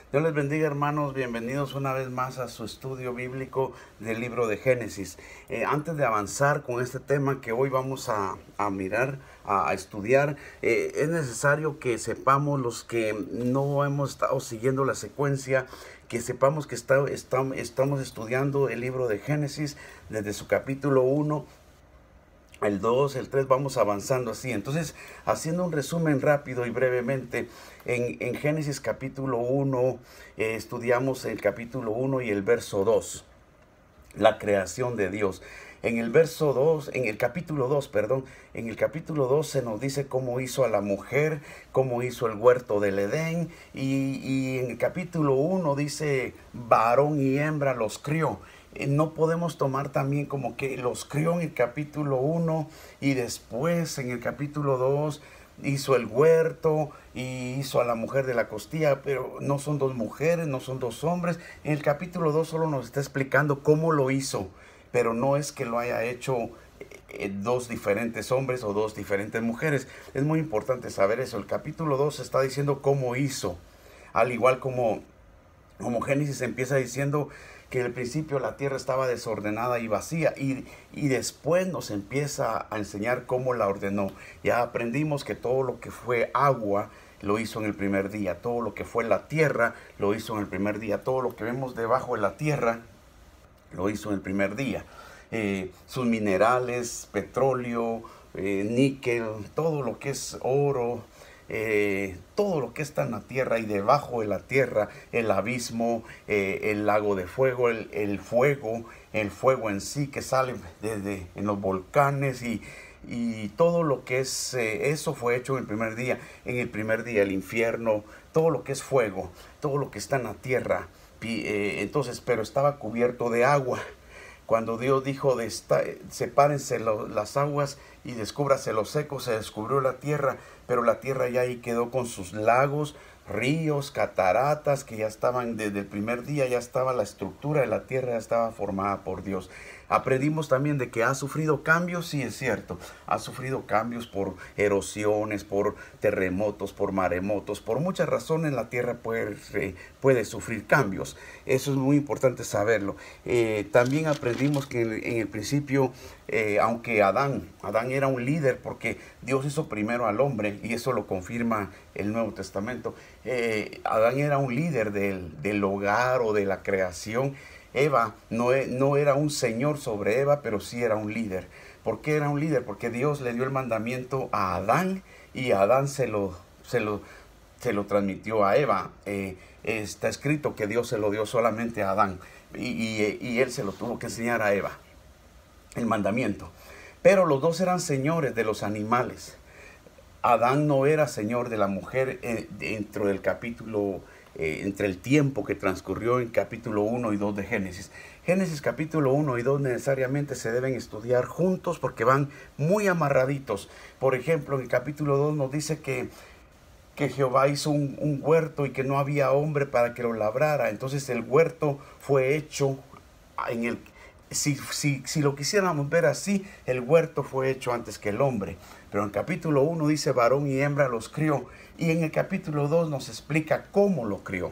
Dios les bendiga, hermanos, bienvenidos una vez más a su estudio bíblico del libro de Génesis. Antes de avanzar con este tema que hoy vamos a mirar, a estudiar, es necesario que sepamos, los que no hemos estado siguiendo la secuencia, que sepamos que estamos estudiando el libro de Génesis desde su capítulo 1, el 2, el 3, vamos avanzando así. Entonces, haciendo un resumen rápido y brevemente, en Génesis capítulo 1, estudiamos el capítulo 1 y el verso 2, la creación de Dios. En el verso 2, en el capítulo 2, perdón, en el capítulo 2 se nos dice cómo hizo a la mujer, cómo hizo el huerto del Edén, y en el capítulo 1 dice varón y hembra los crió. No podemos tomar también como que los crió en el capítulo 1 y después en el capítulo 2 hizo el huerto y hizo a la mujer de la costilla, pero no son dos mujeres, no son dos hombres. En el capítulo 2 solo nos está explicando cómo lo hizo, pero no es que lo haya hecho dos diferentes hombres o dos diferentes mujeres. Es muy importante saber eso. El capítulo 2 está diciendo cómo hizo, al igual como Génesis empieza diciendo que al principio la tierra estaba desordenada y vacía, y después nos empieza a enseñar cómo la ordenó. Ya aprendimos que todo lo que fue agua lo hizo en el primer día, todo lo que fue la tierra lo hizo en el primer día, todo lo que vemos debajo de la tierra lo hizo en el primer día. Sus minerales, petróleo, níquel, todo lo que es oro, todo lo que está en la tierra y debajo de la tierra, el abismo, el lago de fuego, el fuego en sí que sale desde en los volcanes, y todo lo que es, eso fue hecho en el primer día. En el primer día el infierno, todo lo que es fuego, todo lo que está en la tierra, entonces, pero estaba cubierto de agua. Cuando Dios dijo sepárense las aguas y descúbrase lo seco, se descubrió la tierra, pero la tierra ya ahí quedó con sus lagos, ríos, cataratas, que ya estaban desde el primer día, ya estaba la estructura de la tierra, ya estaba formada por Dios. Aprendimos también de que ha sufrido cambios, sí es cierto, ha sufrido cambios por erosiones, por terremotos, por maremotos, por muchas razones la tierra puede sufrir cambios. Eso es muy importante saberlo. También aprendimos que en el principio, aunque Adán era un líder, porque Dios hizo primero al hombre, y eso lo confirma el Nuevo Testamento. Adán era un líder del hogar o de la creación. Eva no era un señor sobre Eva, pero sí era un líder. ¿Por qué era un líder? Porque Dios le dio el mandamiento a Adán, y Adán se lo transmitió a Eva. Está escrito que Dios se lo dio solamente a Adán, y él se lo tuvo que enseñar a Eva, el mandamiento. Pero los dos eran señores de los animales. Adán no era señor de la mujer dentro del capítulo, entre el tiempo que transcurrió en capítulo 1 y 2 de Génesis. Génesis capítulo 1 y 2 necesariamente se deben estudiar juntos porque van muy amarraditos. Por ejemplo, en el capítulo 2 nos dice que Jehová hizo un huerto y que no había hombre para que lo labrara. Entonces el huerto fue hecho en el... Si lo quisiéramos ver así, el huerto fue hecho antes que el hombre. Pero en el capítulo 1 dice varón y hembra los crió. Y en el capítulo 2 nos explica cómo lo crió.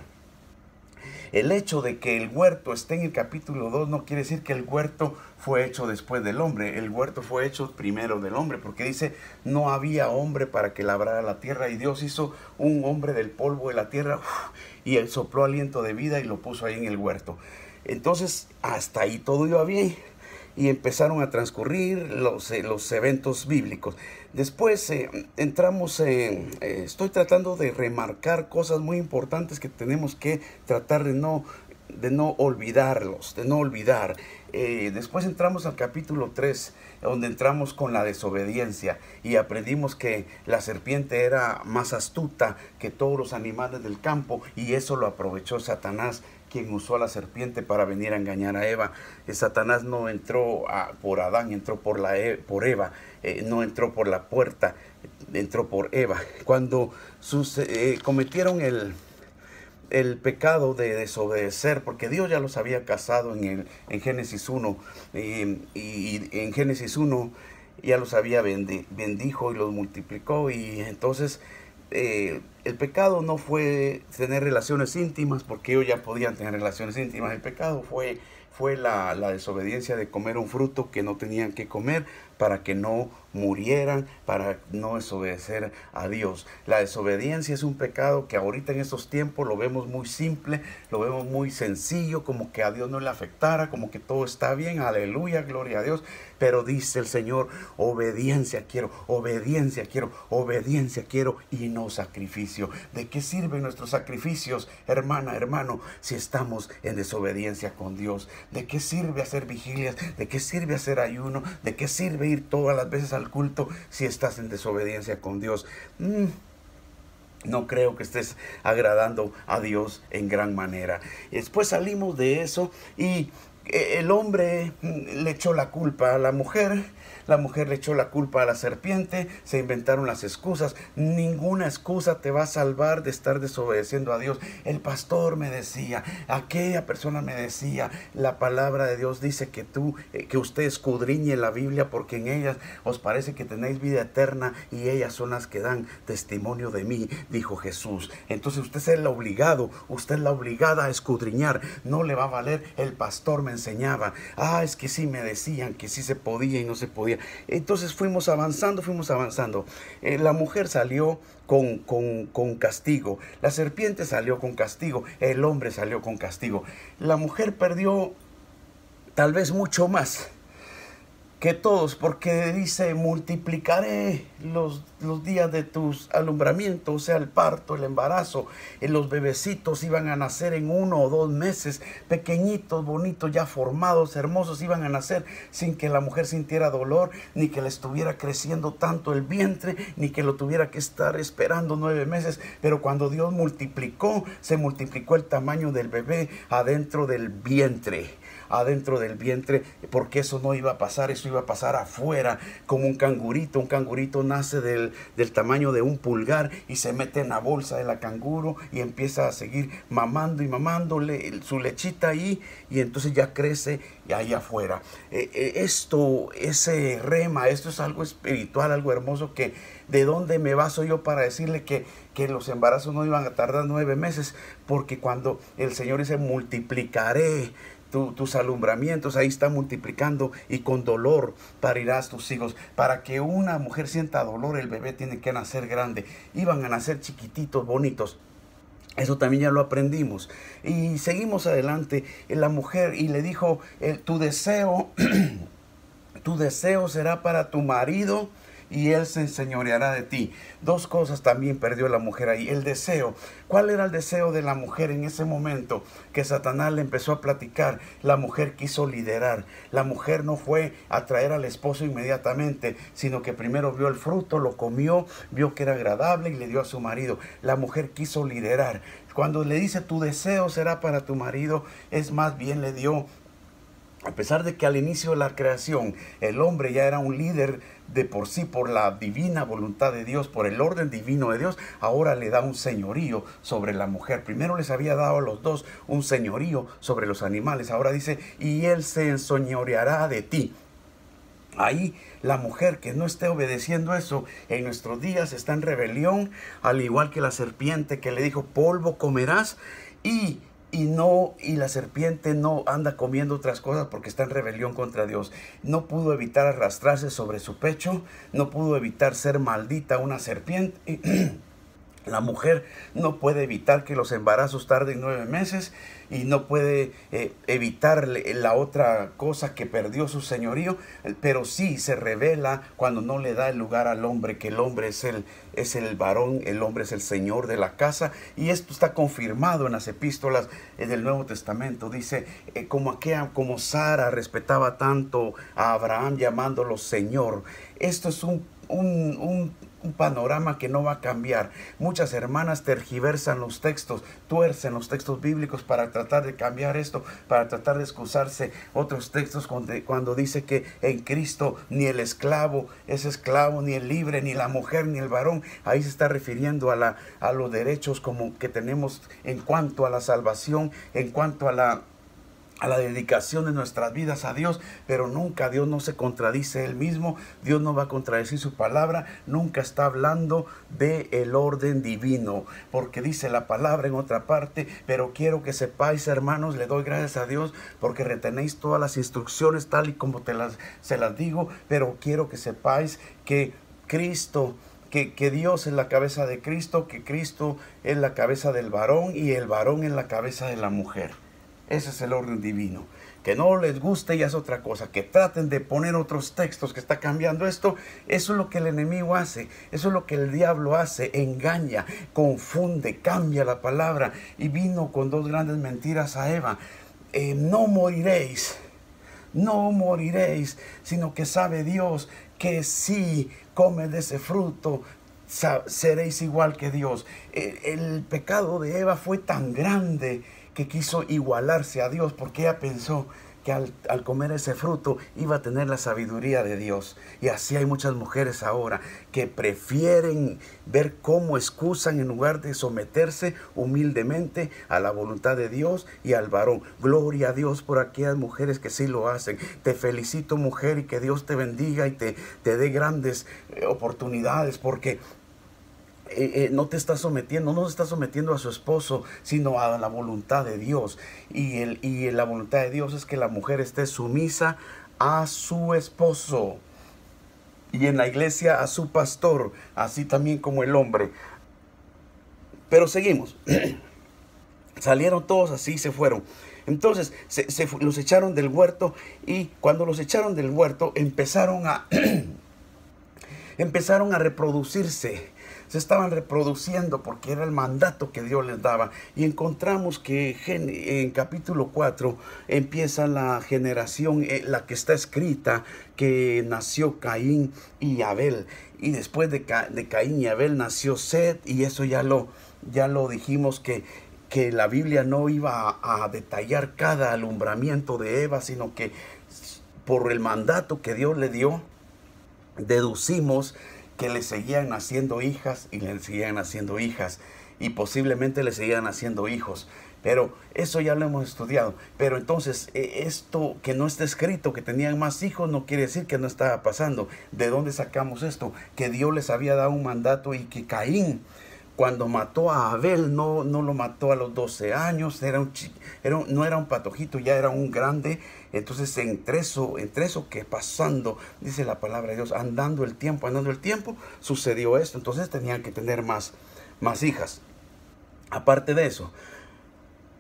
El hecho de que el huerto esté en el capítulo 2 no quiere decir que el huerto fue hecho después del hombre. El huerto fue hecho primero del hombre, porque dice, no había hombre para que labrara la tierra, y Dios hizo un hombre del polvo de la tierra, y él sopló aliento de vida y lo puso ahí en el huerto. Entonces, hasta ahí todo iba bien, y empezaron a transcurrir los eventos bíblicos. Después entramos estoy tratando de remarcar cosas muy importantes que tenemos que tratar de no olvidarlos, de no olvidar. Después entramos al capítulo 3, donde entramos con la desobediencia, y aprendimos que la serpiente era más astuta que todos los animales del campo, y eso lo aprovechó Satanás, quien usó a la serpiente para venir a engañar a Eva. Satanás no entró por Adán, entró por Eva, no entró por la puerta, entró por Eva. Cuando cometieron el pecado de desobedecer, porque Dios ya los había casado en Génesis 1, y en Génesis 1 ya los había bendijo y los multiplicó, y entonces el pecado no fue tener relaciones íntimas, porque ellos ya podían tener relaciones íntimas. El pecado fue la desobediencia de comer un fruto que no tenían que comer para que no murieran, para no desobedecer a Dios. La desobediencia es un pecado que ahorita en estos tiempos lo vemos muy simple, lo vemos muy sencillo, como que a Dios no le afectara, como que todo está bien, aleluya, gloria a Dios. Pero dice el Señor, obediencia quiero, obediencia quiero, obediencia quiero y no sacrificio. ¿De qué sirven nuestros sacrificios, hermana, hermano, si estamos en desobediencia con Dios? ¿De qué sirve hacer vigilias? ¿De qué sirve hacer ayuno? ¿De qué sirve ir todas las veces al culto si estás en desobediencia con Dios? No creo que estés agradando a Dios en gran manera. Después salimos de eso y el hombre le echó la culpa a la mujer le echó la culpa a la serpiente, se inventaron las excusas. Ninguna excusa te va a salvar de estar desobedeciendo a Dios. El pastor me decía, aquella persona me decía, la palabra de Dios dice que usted escudriñe la Biblia porque en ellas os parece que tenéis vida eterna y ellas son las que dan testimonio de mí, dijo Jesús. Entonces usted es el obligado, usted es la obligada a escudriñar. No le va a valer, el pastor me enseñaba, es que sí me decían que sí se podía y no se podía. Entonces fuimos avanzando. La mujer salió con castigo, la serpiente salió con castigo, el hombre salió con castigo. La mujer perdió tal vez mucho más que todos, porque dice, multiplicaré los días de tus alumbramientos, o sea, el parto, el embarazo. Los bebecitos iban a nacer en 1 o 2 meses, pequeñitos, bonitos, ya formados, hermosos, iban a nacer sin que la mujer sintiera dolor, ni que le estuviera creciendo tanto el vientre, ni que lo tuviera que estar esperando 9 meses. Pero cuando Dios se multiplicó el tamaño del bebé adentro del vientre, porque eso no iba a pasar, eso iba a pasar afuera, como un cangurito. Un cangurito nace del tamaño de un pulgar y se mete en la bolsa de la canguro y empieza a seguir mamando y mamándole su lechita ahí, y entonces ya crece ahí afuera. Ese rema, esto es algo espiritual, algo hermoso, que de dónde me baso yo para decirle que los embarazos no iban a tardar 9 meses, porque cuando el Señor dice multiplicaré tus alumbramientos, ahí está multiplicando, y con dolor parirás tus hijos. Para que una mujer sienta dolor, el bebé tiene que nacer grande. Iban a nacer chiquititos, bonitos. Eso también ya lo aprendimos. Y seguimos adelante. La mujer, y le dijo, tu deseo será para tu marido, y él se enseñoreará de ti. 2 cosas también perdió la mujer ahí. El deseo. ¿Cuál era el deseo de la mujer en ese momento que Satanás le empezó a platicar? La mujer quiso liderar. La mujer no fue a traer al esposo inmediatamente, sino que primero vio el fruto, lo comió, vio que era agradable y le dio a su marido. La mujer quiso liderar. Cuando le dice tu deseo será para tu marido, es más bien le dio, a pesar de que al inicio de la creación el hombre ya era un líder de por sí, por la divina voluntad de Dios, por el orden divino de Dios, ahora le da un señorío sobre la mujer. Primero les había dado a los dos un señorío sobre los animales. Ahora dice, y él se enseñoreará de ti. Ahí la mujer que no esté obedeciendo eso en nuestros días está en rebelión, al igual que la serpiente que le dijo, polvo comerás, y la serpiente no anda comiendo otras cosas porque está en rebelión contra Dios. No pudo evitar arrastrarse sobre su pecho, no pudo evitar ser maldita una serpiente. La mujer no puede evitar que los embarazos tarden 9 meses y no puede evitar la otra cosa que perdió su señorío, pero sí se revela cuando no le da el lugar al hombre, que el hombre es el varón, el hombre es el señor de la casa. Y esto está confirmado en las epístolas del Nuevo Testamento. Dice, como Sara respetaba tanto a Abraham llamándolo Señor. Esto es un panorama que no va a cambiar. Muchas hermanas tergiversan los textos, tuercen los textos bíblicos para tratar de cambiar esto, para tratar de excusarse. Otros textos cuando dice que en Cristo ni el esclavo es esclavo, ni el libre, ni la mujer, ni el varón. Ahí se está refiriendo a los derechos como que tenemos en cuanto a la salvación, en cuanto a a la dedicación de nuestras vidas a Dios, pero nunca Dios no se contradice Él mismo, Dios no va a contradecir su palabra, nunca está hablando del orden divino, porque dice la palabra en otra parte, pero quiero que sepáis, hermanos, le doy gracias a Dios, porque retenéis todas las instrucciones tal y como se las digo, pero quiero que sepáis que Cristo, que Dios es la cabeza de Cristo, que Cristo es la cabeza del varón y el varón es la cabeza de la mujer. Ese es el orden divino. Que no les guste ya es otra cosa. Que traten de poner otros textos que está cambiando esto. Eso es lo que el enemigo hace. Eso es lo que el diablo hace. Engaña, confunde, cambia la palabra. Y vino con dos grandes mentiras a Eva. No moriréis. No moriréis. Sino que sabe Dios que si comes de ese fruto, seréis igual que Dios. El pecado de Eva fue tan grande que quiso igualarse a Dios, porque ella pensó que al comer ese fruto iba a tener la sabiduría de Dios. Y así hay muchas mujeres ahora que prefieren ver cómo excusan en lugar de someterse humildemente a la voluntad de Dios y al varón. Gloria a Dios por aquellas mujeres que sí lo hacen. Te felicito, mujer, y que Dios te bendiga y te dé grandes oportunidades, porque no te está sometiendo, no se está sometiendo a su esposo, sino a la voluntad de Dios. Y la voluntad de Dios es que la mujer esté sumisa a su esposo. Y en la iglesia a su pastor, así también como el hombre. Pero seguimos. Salieron todos así y se fueron. Entonces los echaron del huerto, y cuando los echaron del huerto empezaron a reproducirse. Se estaban reproduciendo porque era el mandato que Dios les daba. Y encontramos que en capítulo 4 empieza la generación, la que está escrita, que nació Caín y Abel. Y después de Caín y Abel nació Set, y eso ya lo dijimos, que la Biblia no iba a detallar cada alumbramiento de Eva, sino que por el mandato que Dios le dio, deducimos que le seguían naciendo hijas y le seguían naciendo hijas, y posiblemente le seguían naciendo hijos. Pero eso ya lo hemos estudiado. Pero entonces esto que no está escrito, que tenían más hijos, no quiere decir que no estaba pasando. ¿De dónde sacamos esto? Que Dios les había dado un mandato, y que Caín, cuando mató a Abel, no lo mató a los 12 años, no era un patojito, ya era un grande. Entonces entre eso que pasando, dice la palabra de Dios, andando el tiempo, sucedió esto. Entonces tenían que tener más hijas. Aparte de eso,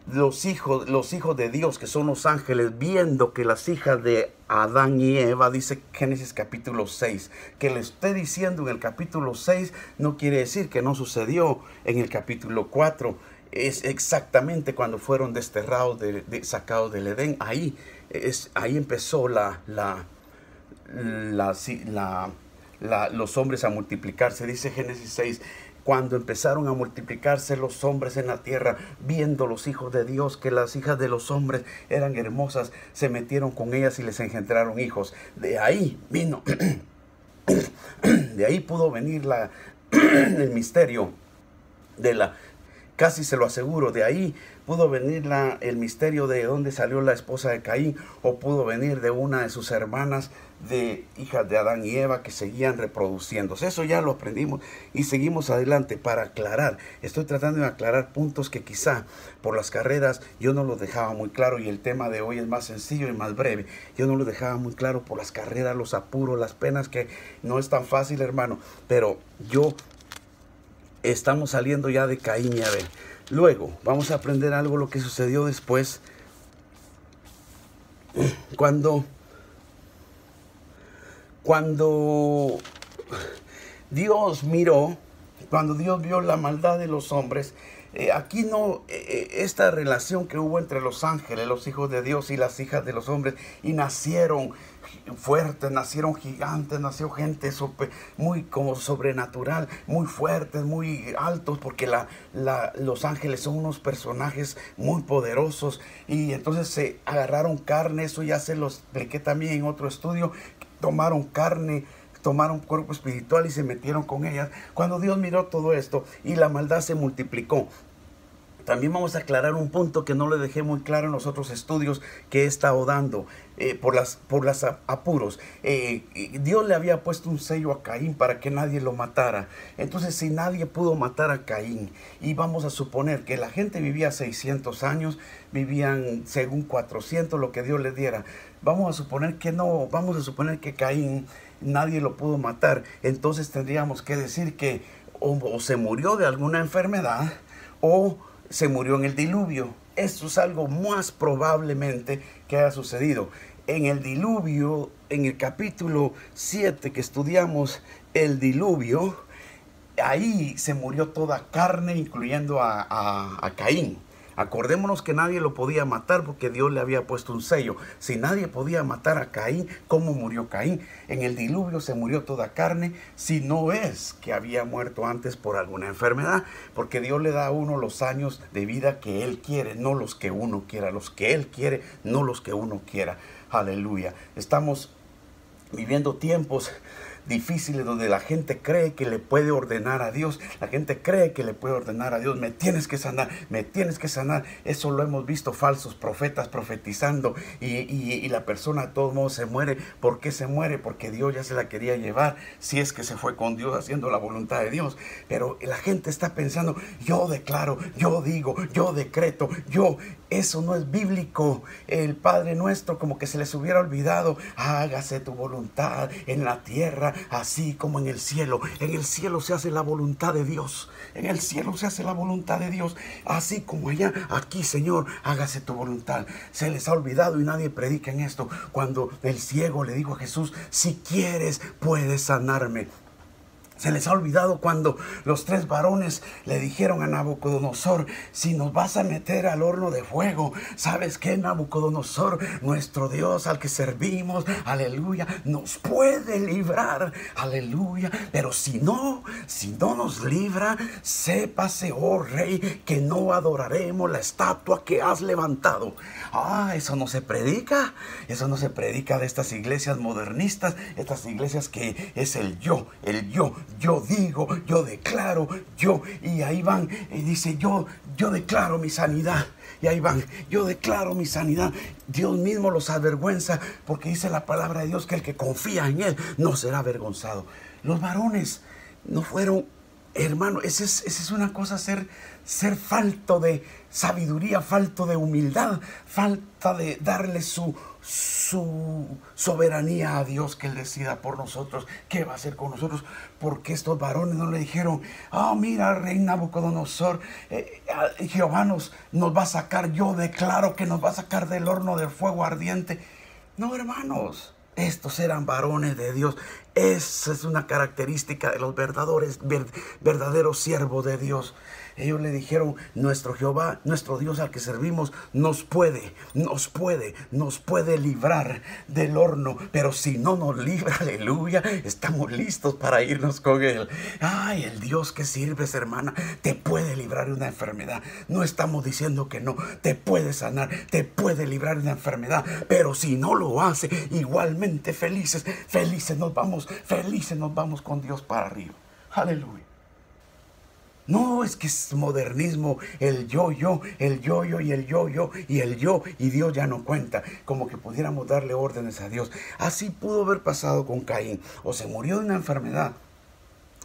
los hijos de Dios, que son los ángeles, viendo que las hijas de Adán y Eva, dice Génesis capítulo 6, que le esté diciendo en el capítulo 6, no quiere decir que no sucedió en el capítulo 4. Es exactamente cuando fueron desterrados, sacados del Edén. Ahí empezó los hombres a multiplicarse. Dice Génesis 6, cuando empezaron a multiplicarse los hombres en la tierra, viendo los hijos de Dios que las hijas de los hombres eran hermosas, se metieron con ellas y les engendraron hijos. De ahí vino, de ahí pudo venir el misterio casi se lo aseguro, de ahí pudo venir el misterio de dónde salió la esposa de Caín, o pudo venir de una de sus hermanas, de hijas de Adán y Eva, que seguían reproduciéndose. Eso ya lo aprendimos y seguimos adelante para aclarar. Estoy tratando de aclarar puntos que quizá por las carreras yo no los dejaba muy claro, y el tema de hoy es más sencillo y más breve. Yo no los dejaba muy claro por las carreras, los apuros, las penas, que no es tan fácil, hermano, pero estamos saliendo ya de Caín y Abel. Luego vamos a aprender algo, lo que sucedió después, cuando Dios vio la maldad de los hombres. Esta relación que hubo entre los ángeles, los hijos de Dios, y las hijas de los hombres, y nacieron fuertes, nacieron gigantes, nació gente muy como sobrenatural, muy fuertes, muy altos, porque los ángeles son unos personajes muy poderosos. Y entonces se agarraron carne, eso ya se lo expliqué también en otro estudio. Tomaron carne, tomaron cuerpo espiritual y se metieron con ellas. Cuando Dios miró todo esto y la maldad se multiplicó, También vamos a aclarar un punto que no le dejé muy claro en los otros estudios que he estado dando por las apuros. Dios le había puesto un sello a Caín para que nadie lo matara. Entonces, si nadie pudo matar a Caín, y vamos a suponer que la gente vivía 600 años, vivían según 400, lo que Dios le diera. Vamos a suponer que no, vamos a suponer que Caín nadie lo pudo matar. Entonces tendríamos que decir que o se murió de alguna enfermedad o se murió en el diluvio. Esto es algo más probablemente que haya sucedido. En el diluvio, en el capítulo 7 que estudiamos el diluvio, ahí se murió toda carne, incluyendo a Caín. Acordémonos que nadie lo podía matar porque Dios le había puesto un sello. Si nadie podía matar a Caín, ¿cómo murió Caín? En el diluvio se murió toda carne, si no es que había muerto antes por alguna enfermedad, porque Dios le da a uno los años de vida que Él quiere, no los que uno quiera, los que Él quiere, no los que uno quiera. Aleluya. Estamos viviendo tiempos difíciles donde la gente cree que le puede ordenar a Dios. La gente cree que le puede ordenar a Dios. Me tienes que sanar, me tienes que sanar. Eso lo hemos visto, falsos profetas profetizando y la persona de todos modos se muere. ¿Por qué se muere? Porque Dios ya se la quería llevar, si es que se fue con Dios haciendo la voluntad de Dios. Pero la gente está pensando, yo declaro, yo digo, yo decreto, yo... Eso no es bíblico. El Padre Nuestro, como que se les hubiera olvidado. Hágase tu voluntad en la tierra, así como en el cielo. En el cielo se hace la voluntad de Dios. En el cielo se hace la voluntad de Dios. Así como allá, aquí, Señor, hágase tu voluntad. Se les ha olvidado y nadie predica en esto. Cuando el ciego le dijo a Jesús, si quieres, puedes sanarme. Se les ha olvidado cuando los 3 varones le dijeron a Nabucodonosor, si nos vas a meter al horno de fuego, ¿sabes qué, Nabucodonosor? Nuestro Dios al que servimos, aleluya, nos puede librar, aleluya. Pero si no nos libra, sépase, oh rey, que no adoraremos la estatua que has levantado. Eso no se predica. Eso no se predica de estas iglesias modernistas, estas iglesias que es el yo. Yo digo, yo declaro, yo, y ahí van, y dice, yo declaro mi sanidad, y ahí van, yo declaro mi sanidad. Dios mismo los avergüenza, porque dice la palabra de Dios que el que confía en Él no será avergonzado. Los varones no fueron, hermano, esa es una cosa, ser falto de sabiduría, falto de humildad, falta de darle su soberanía a Dios, que Él decida por nosotros qué va a hacer con nosotros. Porque estos varones no le dijeron, mira, rey Nabucodonosor, Jehová nos va a sacar, yo declaro que nos va a sacar del horno del fuego ardiente. No, hermanos, estos eran varones de Dios. Esa es una característica de los verdaderos siervos de Dios. Ellos le dijeron, nuestro Jehová, nuestro Dios al que servimos, nos puede librar del horno. Pero si no nos libra, aleluya, estamos listos para irnos con Él. El Dios que sirves, hermana, te puede librar de una enfermedad. No estamos diciendo que no, te puede sanar, te puede librar de una enfermedad. Pero si no lo hace, igualmente felices nos vamos con Dios para arriba. Aleluya. No, es que es modernismo, el yo, el yo-yo y el yo-yo y el yo, y Dios ya no cuenta, como que pudiéramos darle órdenes a Dios. Así pudo haber pasado con Caín, o se murió de una enfermedad,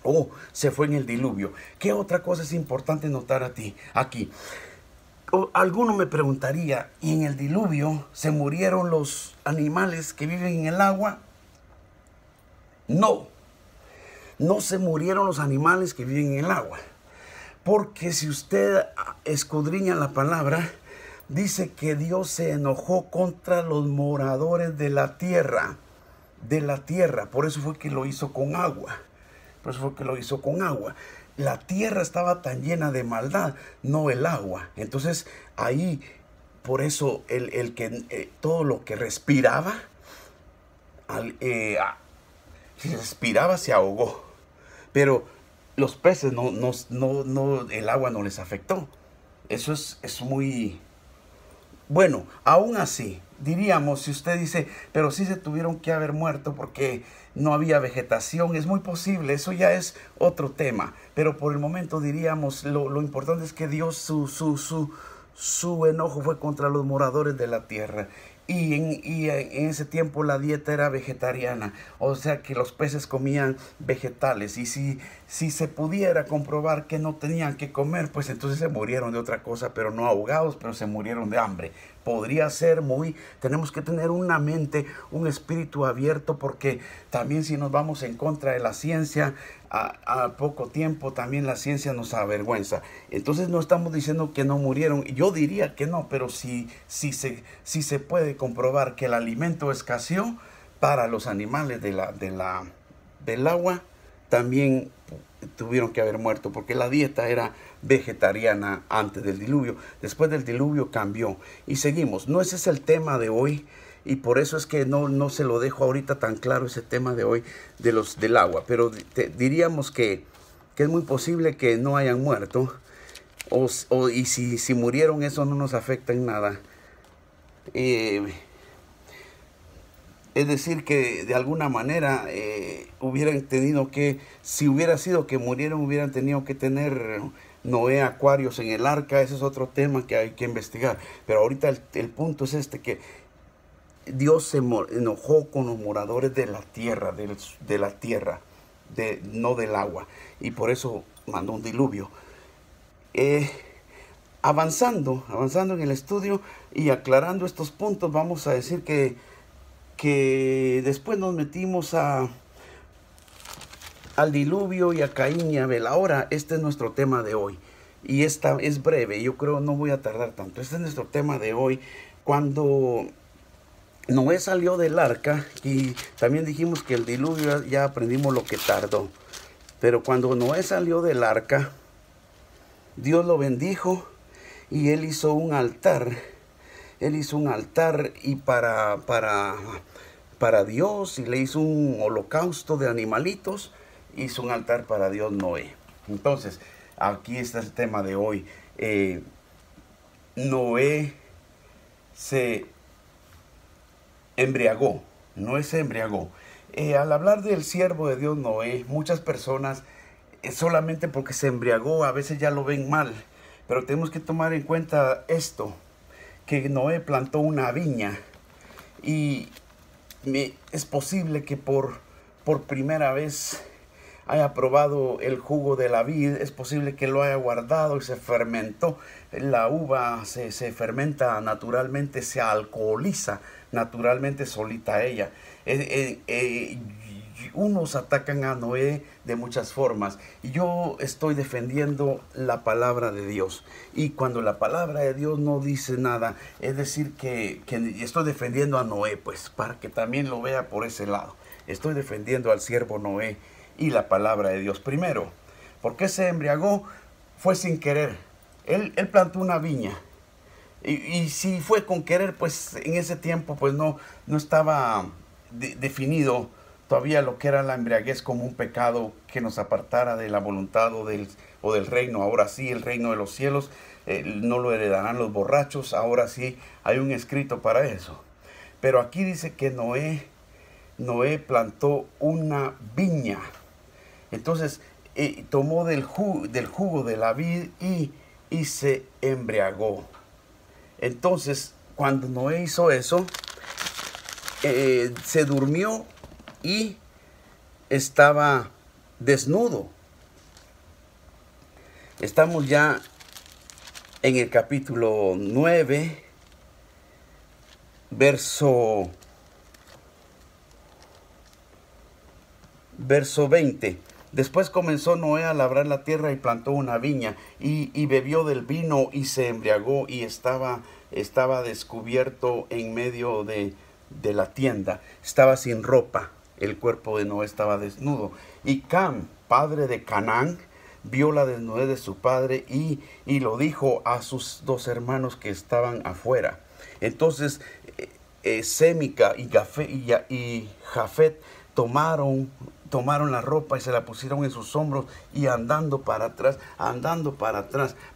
o se fue en el diluvio. ¿Qué otra cosa es importante notar aquí? Alguno me preguntaría, ¿y en el diluvio se murieron los animales que viven en el agua? No se murieron los animales que viven en el agua. Porque si usted escudriña la palabra, dice que Dios se enojó contra los moradores de la tierra. Por eso fue que lo hizo con agua. La tierra estaba tan llena de maldad, no el agua. Entonces ahí, por eso todo lo que respiraba, se ahogó. Pero los peces el agua no les afectó. Eso es muy bueno. Aún así, diríamos, si usted dice, pero sí se tuvieron que haber muerto porque no había vegetación, es muy posible, eso ya es otro tema. Pero por el momento diríamos, lo importante es que Dios, su enojo fue contra los moradores de la tierra. Y en ese tiempo la dieta era vegetariana, o sea que los peces comían vegetales. Y si se pudiera comprobar que no tenían que comer, pues entonces se murieron de otra cosa, pero no ahogados, pero se murieron de hambre. Podría ser tenemos que tener una mente, un espíritu abierto, porque también si nos vamos en contra de la ciencia, a poco tiempo también la ciencia nos avergüenza. Entonces no estamos diciendo que no murieron, yo diría que no, pero si se puede comprobar que el alimento escaseó para los animales del agua, también tuvieron que haber muerto, porque la dieta era vegetariana antes del diluvio. Después del diluvio cambió y seguimos. No, ese es el tema de hoy, y por eso es que no se lo dejo ahorita tan claro ese tema de hoy del agua. Pero diríamos que es muy posible que no hayan muerto, y si murieron, eso no nos afecta en nada. Es decir, que de alguna manera hubieran tenido que, si hubiera sido que murieron, hubieran tenido que tener Noé acuarios en el arca. Ese es otro tema que hay que investigar. Pero ahorita el punto es que Dios se enojó con los moradores de la tierra, no del agua. Y por eso mandó un diluvio. Avanzando en el estudio y aclarando estos puntos, vamos a decir que después nos metimos al diluvio y a Caín y a Abel. Ahora este es nuestro tema de hoy, y esta es breve, yo creo no voy a tardar tanto. Este es nuestro tema de hoy. Cuando Noé salió del arca, y también dijimos que el diluvio ya aprendimos lo que tardó, pero cuando Noé salió del arca, Dios lo bendijo y él hizo un altar. Y para Dios, y le hizo un holocausto de animalitos, hizo un altar para Dios Noé. Entonces, aquí está el tema de hoy. Noé se embriagó. Al hablar del siervo de Dios Noé, muchas personas, solamente porque se embriagó, a veces ya lo ven mal. Pero tenemos que tomar en cuenta esto, que Noé plantó una viña, y es posible que por primera vez haya probado el jugo de la vid. Es posible que lo haya guardado y se fermentó. La uva se fermenta naturalmente, se alcoholiza naturalmente solita ella. Unos atacan a Noé de muchas formas, y yo estoy defendiendo la palabra de Dios. Y cuando la palabra de Dios no dice nada, es decir que estoy defendiendo a Noé, pues, para que también lo vea por ese lado. Estoy defendiendo al siervo Noé y la palabra de Dios. Primero, ¿por qué se embriagó? Fue sin querer. Él plantó una viña, y si fue con querer, pues en ese tiempo pues no estaba definido todavía lo que era la embriaguez como un pecado que nos apartara de la voluntad o del reino. Ahora sí, el reino de los cielos no lo heredarán los borrachos. Ahora sí hay un escrito para eso. Pero aquí dice que Noé plantó una viña. Entonces tomó del jugo de la vid y se embriagó. Entonces, cuando Noé hizo eso, se durmió y estaba desnudo. Estamos ya en el capítulo 9, verso 20. Después comenzó Noé a labrar la tierra y plantó una viña, y bebió del vino y se embriagó, y estaba descubierto en medio de la tienda. Estaba sin ropa, el cuerpo de Noé estaba desnudo. Y Cam, padre de Canaán, vio la desnudez de su padre y lo dijo a sus dos hermanos que estaban afuera. Entonces Sémica y Jafet tomaron tomaron la ropa y se la pusieron en sus hombros y andando para atrás,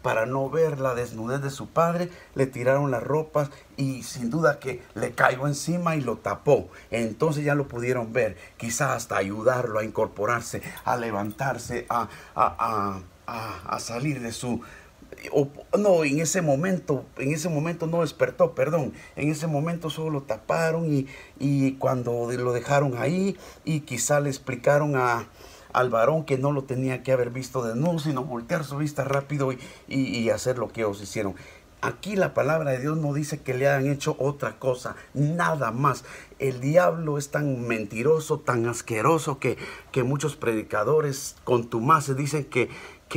para no ver la desnudez de su padre, le tiraron las ropas y sin duda que le cayó encima y lo tapó. Entonces ya lo pudieron ver, quizás hasta ayudarlo a incorporarse, a levantarse, a salir de su... no, en ese momento no despertó, perdón. En ese momento solo lo taparon y cuando lo dejaron ahí y quizá le explicaron al varón que no lo tenía que haber visto desnudo, sino voltear su vista rápido y hacer lo que ellos hicieron. Aquí la palabra de Dios no dice que le hayan hecho otra cosa, nada más. El diablo es tan mentiroso, tan asqueroso que muchos predicadores contumaces dicen que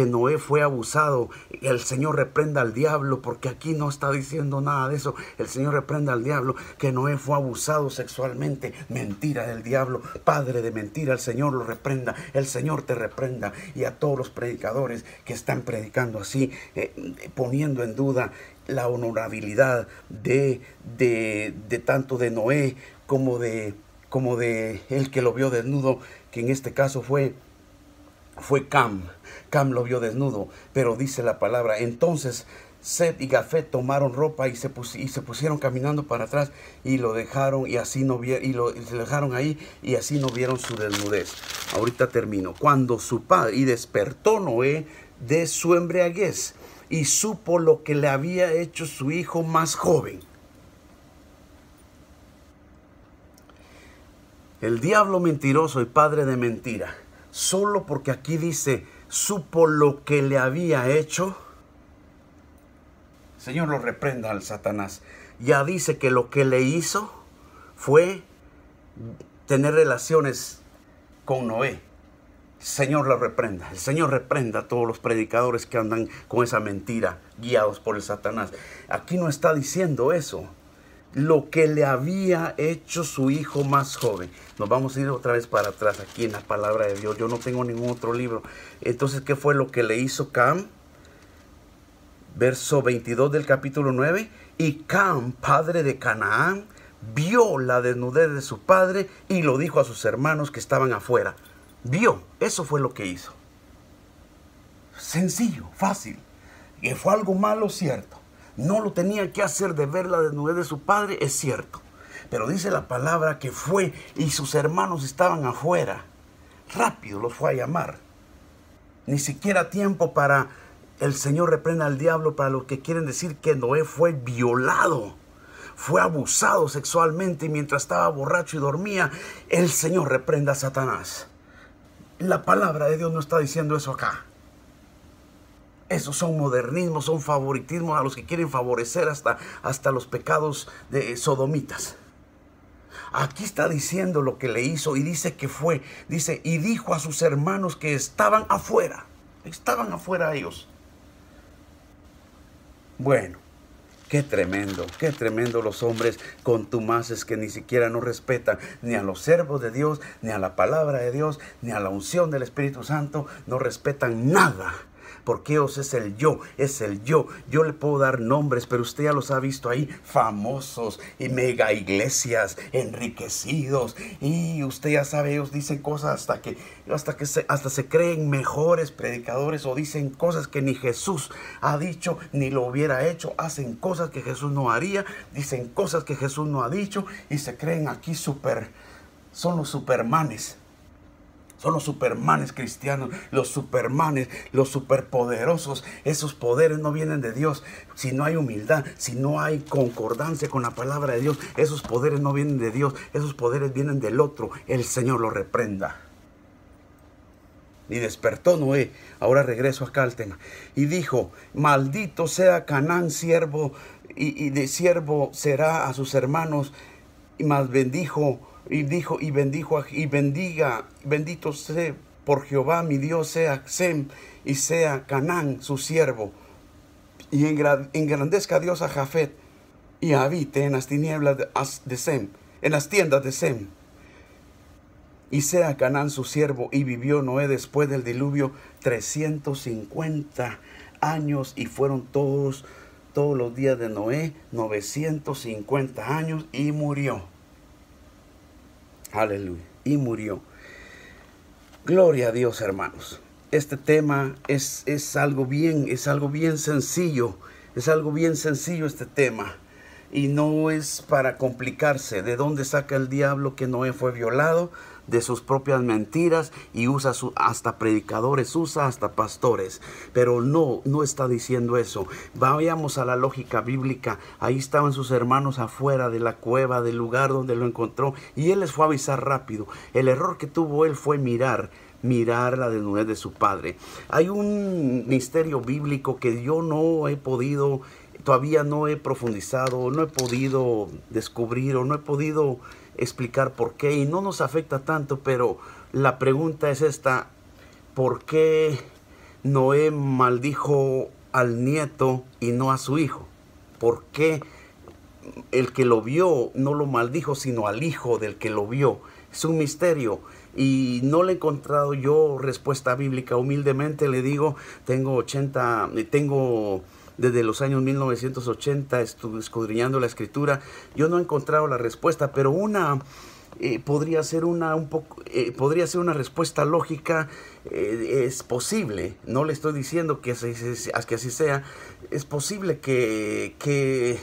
Noé fue abusado. El Señor reprenda al diablo, porque aquí no está diciendo nada de eso. El Señor reprenda al diablo, que Noé fue abusado sexualmente. Mentira del diablo, padre de mentira. El Señor lo reprenda, el Señor te reprenda. Y a todos los predicadores que están predicando así, poniendo en duda la honorabilidad de tanto de Noé como de el que lo vio desnudo, que en este caso fue Cam. Cam lo vio desnudo, pero dice la palabra, entonces Set y Jafet tomaron ropa y se pusieron caminando para atrás y lo dejaron y así no vieron, y se dejaron ahí y así no vieron su desnudez. Ahorita termino. Cuando su padre, y despertó Noé de su embriaguez y supo lo que le había hecho su hijo más joven. El diablo mentiroso y padre de mentira, solo porque aquí dice, supo lo que le había hecho, Señor lo reprenda al Satanás. Ya dice que lo que le hizo fue tener relaciones con Noé. Señor lo reprenda. El Señor reprenda a todos los predicadores que andan con esa mentira, guiados por el Satanás. Aquí no está diciendo eso. Lo que le había hecho su hijo más joven. Nos vamos a ir otra vez para atrás aquí en la palabra de Dios. Yo no tengo ningún otro libro. Entonces, ¿qué fue lo que le hizo Cam? Verso 22 del capítulo 9. Y Cam, padre de Canaán, vio la desnudez de su padre y lo dijo a sus hermanos que estaban afuera. Vio, eso fue lo que hizo. Sencillo, fácil. Que fue algo malo, cierto. No lo tenía que hacer de ver la desnudez de su padre, es cierto. Pero dice la palabra que fue y sus hermanos estaban afuera. Rápido los fue a llamar. Ni siquiera tiempo para el Señor reprenda al diablo, para los que quieren decir que Noé fue violado. Fue abusado sexualmente y mientras estaba borracho y dormía, el Señor reprenda a Satanás. La palabra de Dios no está diciendo eso acá. Esos son modernismos, son favoritismos a los que quieren favorecer hasta los pecados de sodomitas. Aquí está diciendo lo que le hizo y dice que fue, dice, y dijo a sus hermanos que estaban afuera ellos. Bueno, qué tremendo los hombres contumaces que ni siquiera no respetan ni a los siervos de Dios, ni a la palabra de Dios, ni a la unción del Espíritu Santo, no respetan nada. Porque Dios es el yo. Yo le puedo dar nombres, pero usted ya los ha visto ahí, famosos y mega iglesias, enriquecidos. Y usted ya sabe, ellos dicen cosas hasta se creen mejores predicadores o dicen cosas que ni Jesús ha dicho, ni lo hubiera hecho. Hacen cosas que Jesús no haría, dicen cosas que Jesús no ha dicho y se creen aquí son los supermanes. Son los supermanes cristianos, los supermanes, los superpoderosos. Esos poderes no vienen de Dios. Si no hay humildad, si no hay concordancia con la palabra de Dios, esos poderes no vienen de Dios. Esos poderes vienen del otro. El Señor lo reprenda. Y despertó Noé. Ahora regreso acá al tema. Y dijo, maldito sea Canaán, siervo, y de siervo será a sus hermanos. Y más bendijo. Y dijo, bendito sea por Jehová mi Dios, sea Sem y sea Canaán su siervo. Y engrandezca Dios a Jafet y habite en las tinieblas de Sem, en las tiendas de Sem. Y sea Canaán su siervo. Y vivió Noé después del diluvio 350 años y fueron todos los días de Noé 950 años y murió. Aleluya. Y murió. Gloria a Dios, hermanos. Este tema es algo bien sencillo. Es algo bien sencillo este tema. Y no es para complicarse. ¿De dónde saca el diablo que Noé fue violado? De sus propias mentiras, y usa hasta predicadores, usa hasta pastores. Pero no está diciendo eso. Vayamos a la lógica bíblica. Ahí estaban sus hermanos afuera de la cueva, del lugar donde lo encontró, y él les fue a avisar rápido. El error que tuvo él fue mirar la desnudez de su padre. Hay un misterio bíblico que yo no he podido, todavía no he profundizado, no he podido descubrir, o no he podido explicar por qué, y no nos afecta tanto, pero la pregunta es esta: ¿por qué Noé maldijo al nieto y no a su hijo? ¿Por qué el que lo vio no lo maldijo, sino al hijo del que lo vio? Es un misterio y no le he encontrado yo respuesta bíblica. Humildemente le digo, tengo desde los años 1980 escudriñando la escritura. Yo no he encontrado la respuesta, pero podría ser una respuesta lógica. Es posible, no le estoy diciendo que así sea. Es posible que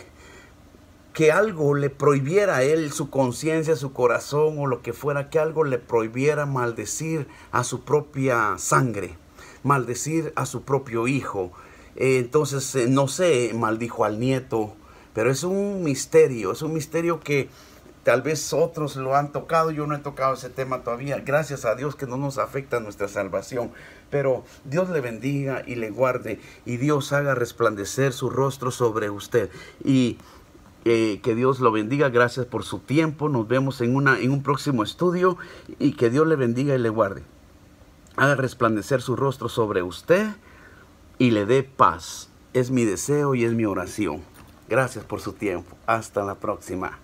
algo le prohibiera a él, su conciencia, su corazón o lo que fuera, que algo le prohibiera maldecir a su propia sangre, maldecir a su propio hijo. Entonces, no sé, maldijo al nieto, pero es un misterio que tal vez otros lo han tocado. Yo no he tocado ese tema todavía. Gracias a Dios que no nos afecta nuestra salvación. Pero Dios le bendiga y le guarde, y Dios haga resplandecer su rostro sobre usted. Y que Dios lo bendiga. Gracias por su tiempo. Nos vemos en un próximo estudio, y que Dios le bendiga y le guarde. Haga resplandecer su rostro sobre usted y le dé paz. Es mi deseo y es mi oración. Gracias por su tiempo. Hasta la próxima.